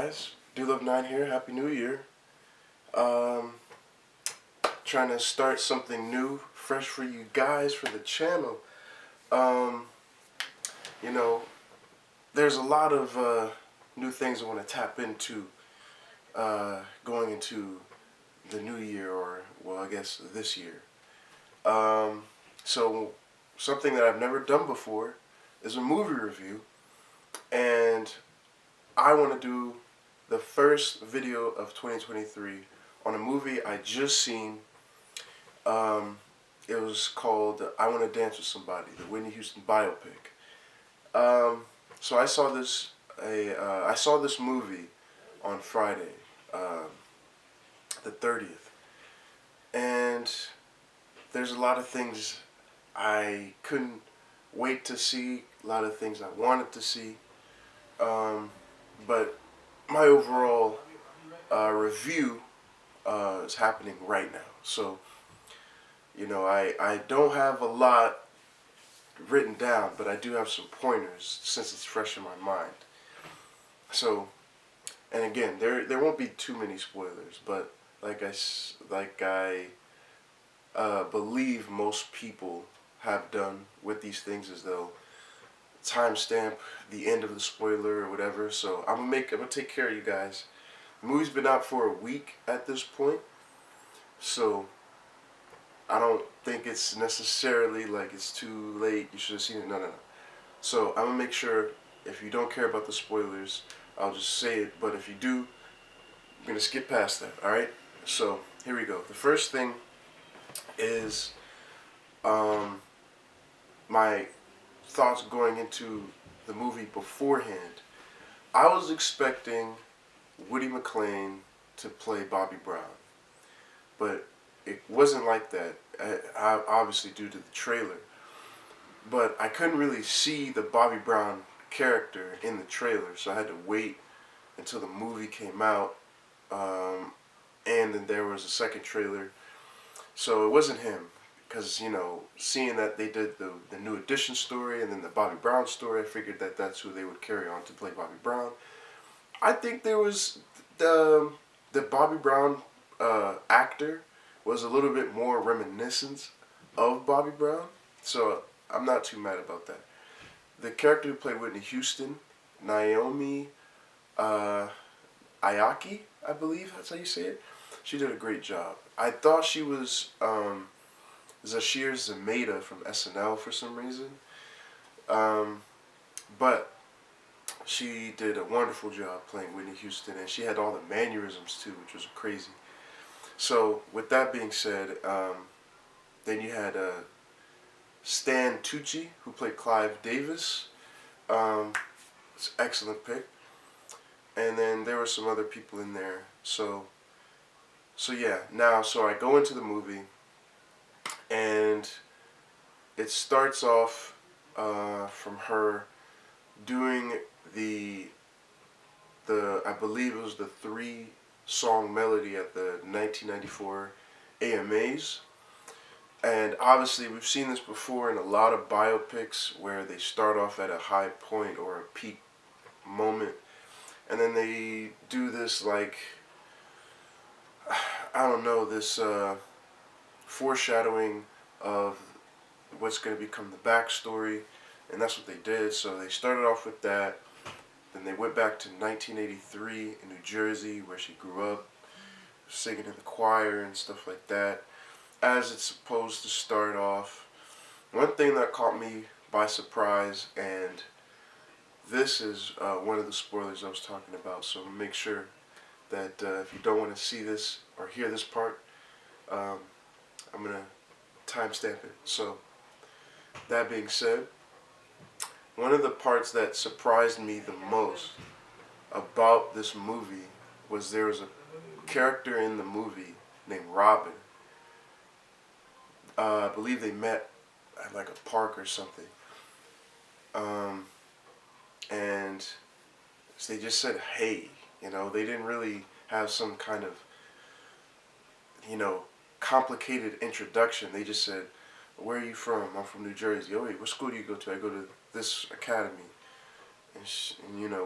guys? Do Love 9 here. Happy New Year. Um, Trying to start something new, fresh for you guys, for the channel. Um, you know, there's a lot of new things I want to tap into going into the new year, or, well, I guess this year. So, something that I've never done before is a movie review. And I want to do the first video of 2023 on a movie I just seen. It was called I Want to Dance with Somebody, the Whitney Houston biopic. So I saw this movie on Friday, the 30th, and there's a lot of things I couldn't wait to see, a lot of things I wanted to see, but my overall review is happening right now. So, I don't have a lot written down, but I do have some pointers since it's fresh in my mind. So, and again, there won't be too many spoilers, but like I believe most people have done with these things, is they'll timestamp the end of the spoiler or whatever. So I'm gonna take care of you guys. The movie's been out for a week at this point, so I don't think it's necessarily like it's too late, you should have seen it. No. So I'm gonna make sure, if you don't care about the spoilers, I'll just say it, but if you do, I'm gonna skip past that. Alright, so here we go. The first thing is my thoughts going into the movie beforehand. I was expecting Woody McClain to play Bobby Brown, but it wasn't like that, obviously due to the trailer. But I couldn't really see the Bobby Brown character in the trailer, so I had to wait until the movie came out, and then there was a second trailer. So it wasn't him, because, seeing that they did the New Edition story and then the Bobby Brown story, I figured that that's who they would carry on to play Bobby Brown. I think there was the Bobby Brown actor was a little bit more reminiscent of Bobby Brown, so I'm not too mad about that. The character who played Whitney Houston, Naomi Ayaki, I believe that's how you say it, she did a great job. I thought she was Zashir Zameda from SNL for some reason, but she did a wonderful job playing Whitney Houston, and she had all the mannerisms too, which was crazy. So, with that being said, then you had Stan Tucci, who played Clive Davis. It's an excellent pick. And then there were some other people in there. So yeah. Now, so I go into the movie, and it starts off from her doing I believe it was the 3-song melody at the 1994 AMAs. And obviously we've seen this before in a lot of biopics where they start off at a high point or a peak moment, and then they do this, like, I don't know, this foreshadowing of what's going to become the backstory, and that's what they did. So they started off with that. Then they went back to 1983 in New Jersey, where she grew up, singing in the choir and stuff like that, as it's supposed to start off. One thing that caught me by surprise, and this is one of the spoilers I was talking about, so make sure that if you don't want to see this or hear this part, I'm going to timestamp it. So, that being said, one of the parts that surprised me the most about this movie was there was a character in the movie named Robin. I believe they met at like a park or something. And they just said, hey, they didn't really have some kind of, complicated introduction. They just said, where are you from? I'm from New Jersey. Oh, wait, what school do you go to? I go to this academy. And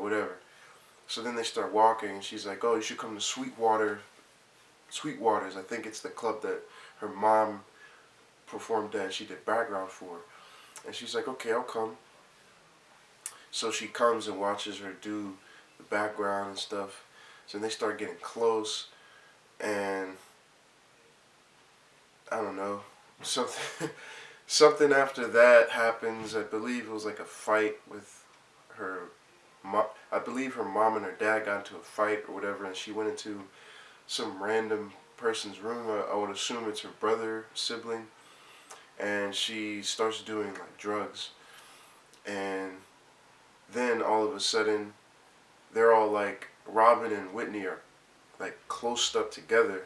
whatever. So then they start walking, and she's like, "Oh, you should come to Sweetwater's. I think it's the club that her mom performed at. She did background for." And she's like, "Okay, I'll come." So she comes and watches her do the background and stuff. So then they start getting close, and I don't know, something something after that happens. I believe it was like a fight with her mom. I believe her mom and her dad got into a fight or whatever, and she went into some random person's room. I would assume it's her brother, sibling, and she starts doing like drugs. And then all of a sudden, they're all like, Robin and Whitney are like close up together,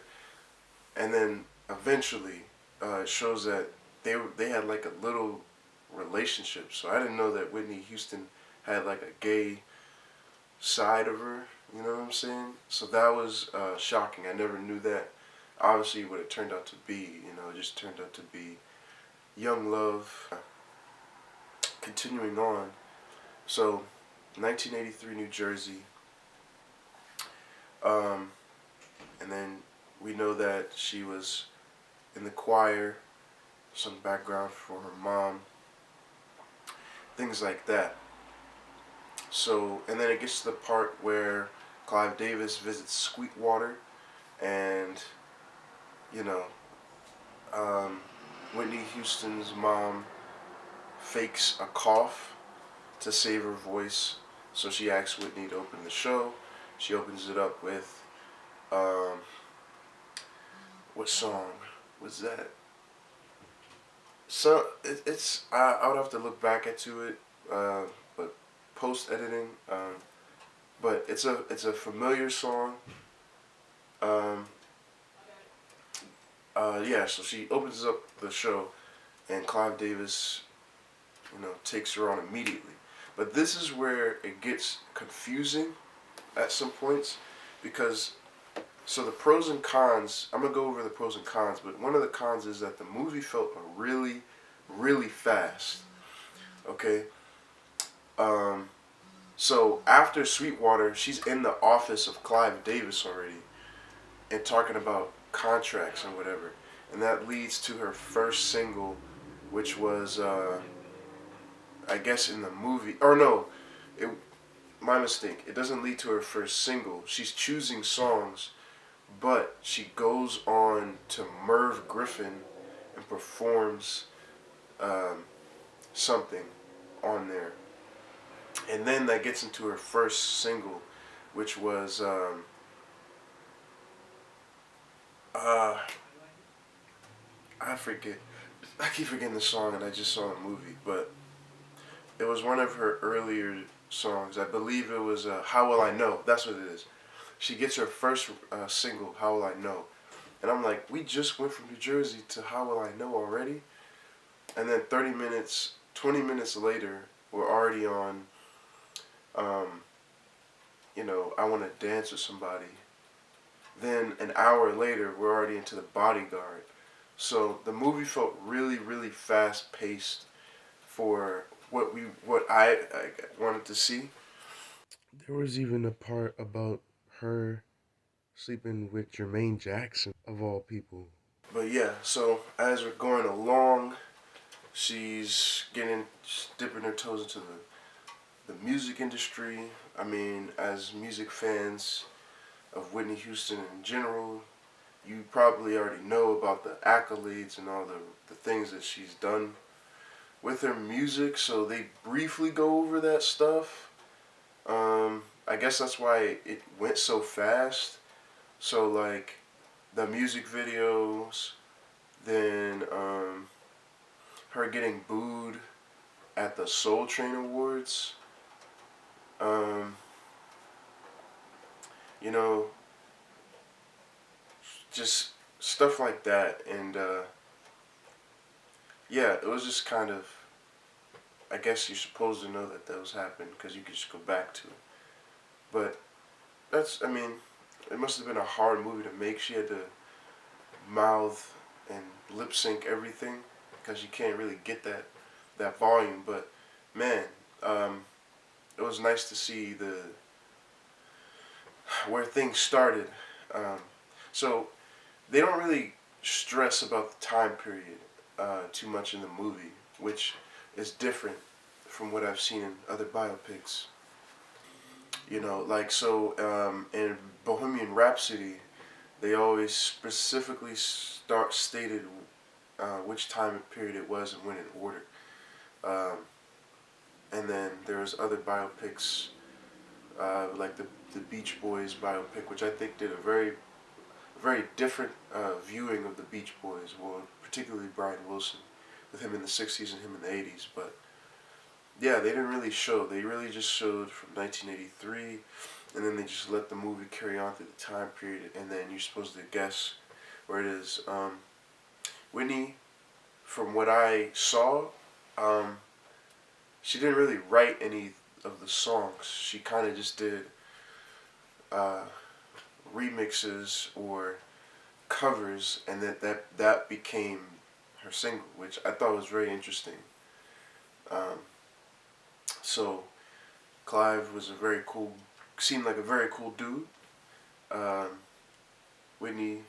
and then eventually it shows that they had like a little relationship. So I didn't know that Whitney Houston had like a gay side of her. You know what I'm saying? So that was shocking. I never knew that. Obviously, what it turned out to be, it just turned out to be young love. Continuing on, so 1983 New Jersey, and then we know that she was in the choir, some background for her mom, things like that. So, and then it gets to the part where Clive Davis visits Sweetwater, and you know, um, Whitney Houston's mom fakes a cough to save her voice, so she asks Whitney to open the show. She opens it up with, what song was that? So it's I would have to look back into it, but post editing, but it's a familiar song. Um, yeah, so she opens up the show, and Clive Davis, takes her on immediately. But this is where it gets confusing at some points, because so the pros and cons, I'm gonna go over the pros and cons, but one of the cons is that the movie felt really, really fast. Okay. Um, so after Sweetwater, she's in the office of Clive Davis already, and talking about contracts and whatever, and that leads to her first single, which was I guess in the movie, or no, it my mistake. It doesn't lead to her first single. She's choosing songs, but she goes on to Merv Griffin and performs um, something on there. And then that gets into her first single, which was, uh, I forget. I keep forgetting the song, and I just saw the movie, but it was one of her earlier songs. I believe it was How Will I Know? That's what it is. She gets her first single, How Will I Know? And I'm like, we just went from New Jersey to How Will I Know already? And then 30 minutes, 20 minutes later, we're already on, um, I Want to Dance with Somebody. Then an hour later, we're already into The Bodyguard. So the movie felt really, really fast paced for what I wanted to see. There was even a part about her sleeping with Jermaine Jackson, of all people. But yeah, so as we're going along, she's dipping her toes into the music industry. I mean, as music fans of Whitney Houston in general, you probably already know about the accolades and all the things that she's done with her music, so they briefly go over that stuff. I guess that's why it went so fast. So, like, the music videos, then her getting booed at the Soul Train Awards. Um, you know, just stuff like that. And yeah, it was just kind of, I guess you're supposed to know that those happened because you could just go back to it. But I mean, it must have been a hard movie to make. She had to mouth and lip sync everything because you can't really get that volume. But man, it was nice to see where things started. Um, so they don't really stress about the time period too much in the movie, which is different from what I've seen in other biopics. You know, like in Bohemian Rhapsody, they always specifically stated which time period it was and when in order. Um, and then there's other biopics like the Beach Boys biopic, which I think did a very different viewing of the Beach Boys. Well, particularly Brian Wilson, with him in the '60s and him in the '80s. But yeah, they didn't really show. They really just showed from 1983, and then they just let the movie carry on through the time period, and then you're supposed to guess where it is. Whitney, from what I saw, um, she didn't really write any of the songs. She kind of just did uh, remixes or covers, and that became her single, which I thought was very interesting. Um, so Clive was seemed like a very cool dude. Um, Whitney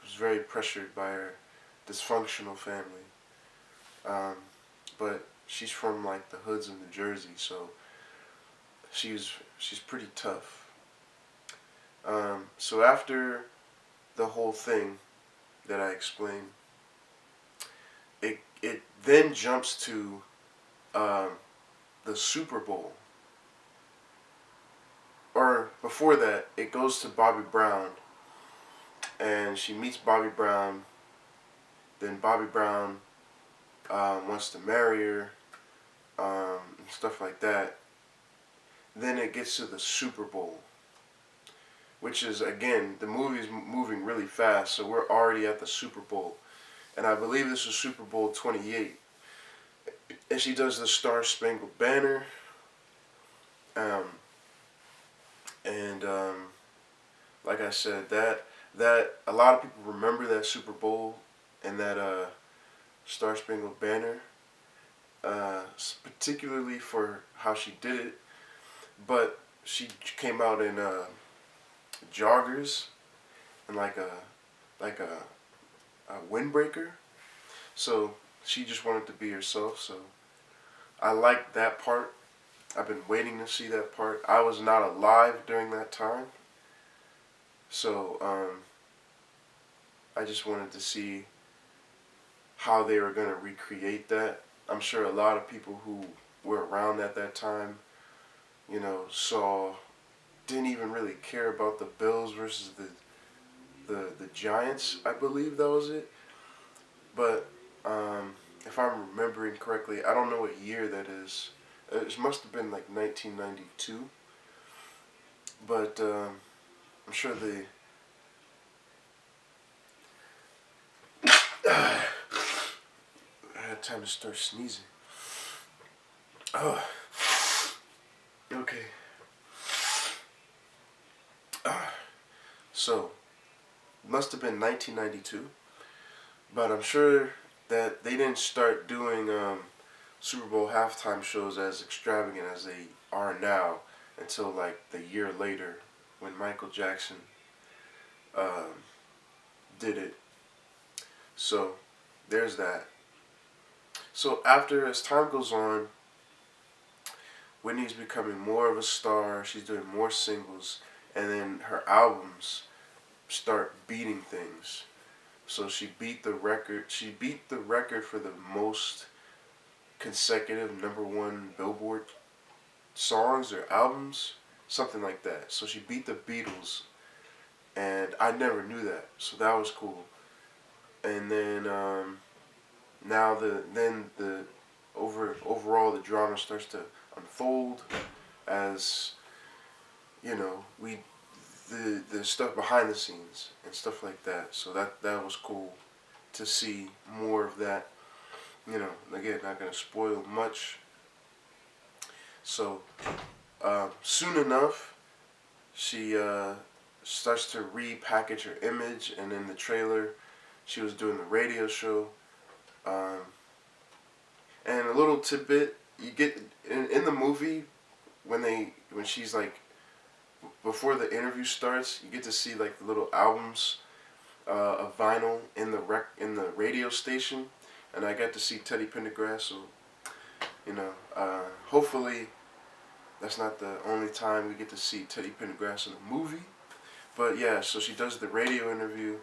was very pressured by her dysfunctional family, um, but she's from like the hoods of New Jersey, so she's pretty tough. So after the whole thing that I explained, it then jumps to um, the Super Bowl. Or before that, it goes to Bobby Brown, and she meets Bobby Brown. Then Bobby Brown wants to marry her, and stuff like that. Then it gets to the Super Bowl, which is, again, the movie's moving really fast, so we're already at the Super Bowl. And I believe this is Super Bowl 28. And she does the Star Spangled Banner. Um, and like I said, that a lot of people remember that Super Bowl and that Star Spangled Banner, particularly for how she did it. But she came out in joggers and a windbreaker. So she just wanted to be herself. So I liked that part. I've been waiting to see that part. I was not alive during that time. So I just wanted to see how they were going to recreate that. I'm sure a lot of people who were around at that time, didn't even really care about the Bills versus the Giants. I believe that was it. But if I'm remembering correctly, I don't know what year that is. It must have been like 1992. But I'm sure I had time to start sneezing. Oh, okay. So, it must have been 1992. But I'm sure that they didn't start doing Super Bowl halftime shows as extravagant as they are now until like the year later when Michael Jackson um, did it. So there's that. So as time goes on, Whitney's becoming more of a star. She's doing more singles, and then her albums start beating things. So she beat the record. She beat the record for the most consecutive #1 Billboard songs or albums, something like that. So she beat the Beatles, and I never knew that. So that was cool. And then now the overall the drama starts to unfold as we the stuff behind the scenes and stuff like that. So that was cool to see more of that. Again, not gonna spoil much. So soon enough, she starts to repackage her image, and in the trailer, she was doing the radio show. Um, and a little tidbit you get in the movie when she's like before the interview starts, you get to see like the little albums of vinyl in the radio station, and I got to see Teddy Pendergrass. So hopefully that's not the only time we get to see Teddy Pendergrass in a movie. But yeah, so she does the radio interview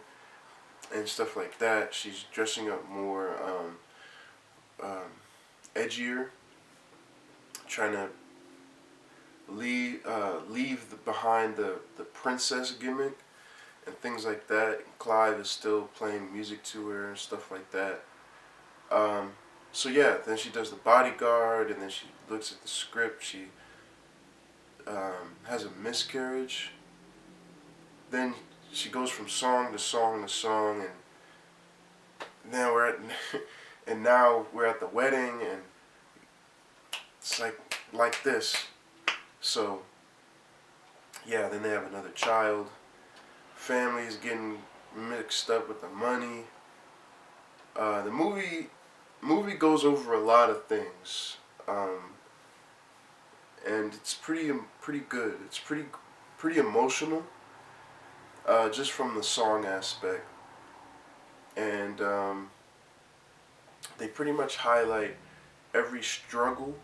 and stuff like that. She's dressing up more edgier, trying to leave behind the princess gimmick and things like that. Clive is still playing music to her and stuff like that. So yeah, then she does the bodyguard, and then she looks at the script. She has a miscarriage. Then she goes from song to song to song, and now and now we're at the wedding, and it's like this. So yeah, then they have another child. Family is getting mixed up with the money. The movie goes over a lot of things, and it's pretty good. It's pretty emotional, just from the song aspect, and they pretty much highlight every struggle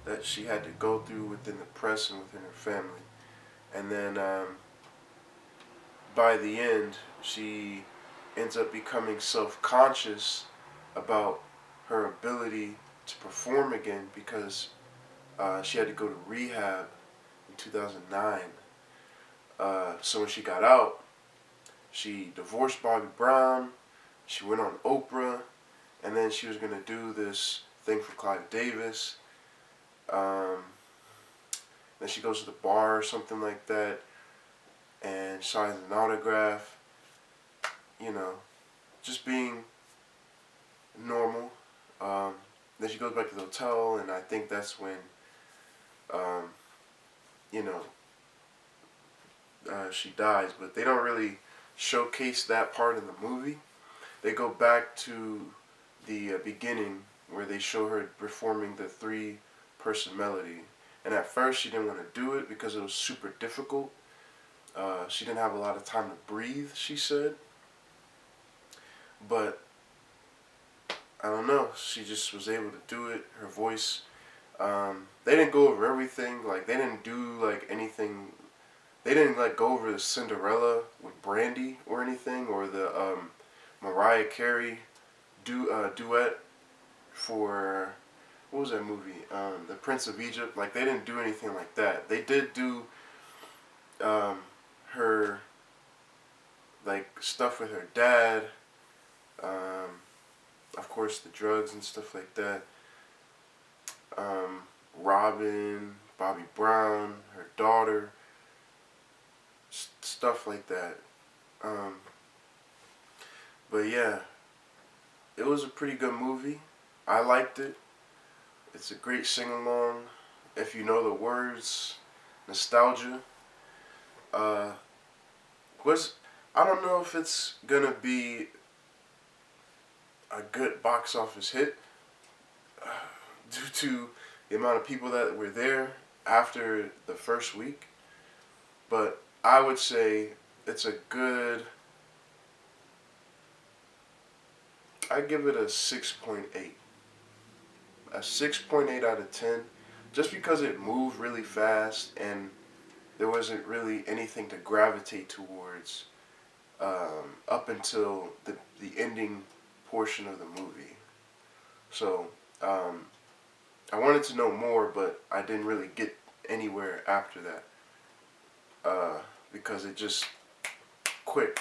that she had to go through within the press and within her family, and then by the end, she ends up becoming self-conscious about her ability to perform again because she had to go to rehab in 2009. So when she got out, she divorced Bobby Brown, she went on Oprah, and then she was going to do this thing for Clive Davis. Then she goes to the bar or something like that and signs an autograph, just being normal. Then she goes back to the hotel, and I think that's when, she dies. But they don't really showcase that part in the movie. They go back to the beginning where they show her performing the 3-person melody. And at first she didn't want to do it because it was super difficult. She didn't have a lot of time to breathe, she said. But I don't know, she just was able to do it. Her voice, they didn't go over everything. Like, they didn't do like anything. They didn't like go over the Cinderella with Brandy or anything, or the Mariah Carey duet for, what was that movie? The Prince of Egypt. Like, they didn't do anything like that. They did do her like stuff with her dad. Of course, the drugs and stuff like that. Robin, Bobby Brown, her daughter, stuff like that. But yeah, it was a pretty good movie. I liked it. It's a great sing-along. If you know the words, nostalgia. I don't know if it's gonna be a good box office hit due to the amount of people that were there after the first week, but I would say it's a good, I give it a 6.8. A 6.8 out of 10, just because it moved really fast and there wasn't really anything to gravitate towards up until the ending portion of the movie. So I wanted to know more, but I didn't really get anywhere after that because it just quit.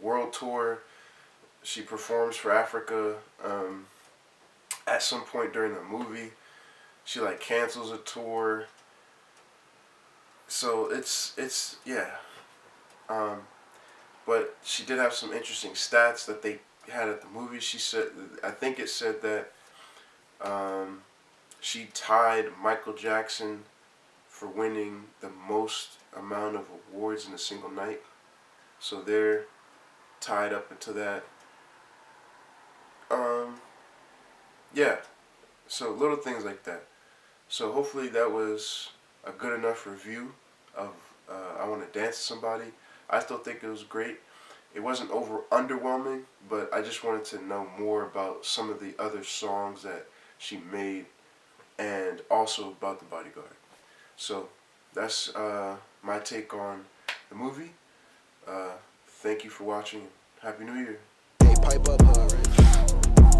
World tour. She performs for Africa at some point during the movie. She like cancels a tour. So it's yeah. But she did have some interesting stats that they had at the movie. She said, I think it said that she tied Michael Jackson for winning the most amount of awards in a single night. So they're tied up into that. Yeah. So little things like that. So hopefully that was a good enough review of I Want to Dance to Somebody. I still think it was great. It wasn't underwhelming, but I just wanted to know more about some of the other songs that she made, and also about The Bodyguard. So that's my take on the movie. Thank you for watching. Happy New Year. Hey, pipe up,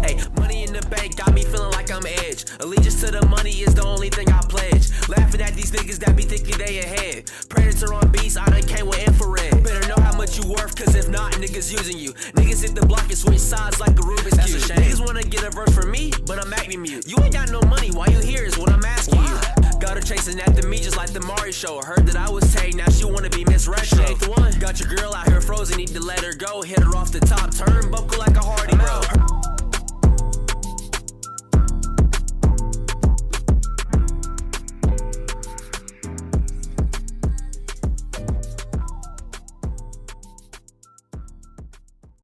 hey, money in the bank got me feeling like I'm Edge. Allegiance to the money is the only thing I pledge. Laughing at these niggas that be thinking they ahead. Predator on beats, I done came with infrared. Better know how much you worth, cause if not, niggas using you. Niggas hit the block and switch sides like a Rubik's Cube. Niggas wanna get a verse from me, but I'm acting mute. You ain't got no money, why you here is what I'm asking you. Got her chasing after me just like the Mari show. Heard that I was tagged, now she wanna be Miss Retro. She ain't the one. Got your girl out here frozen, need to let her go. Hit her off the top, turnbuckle like a Hardy, bro.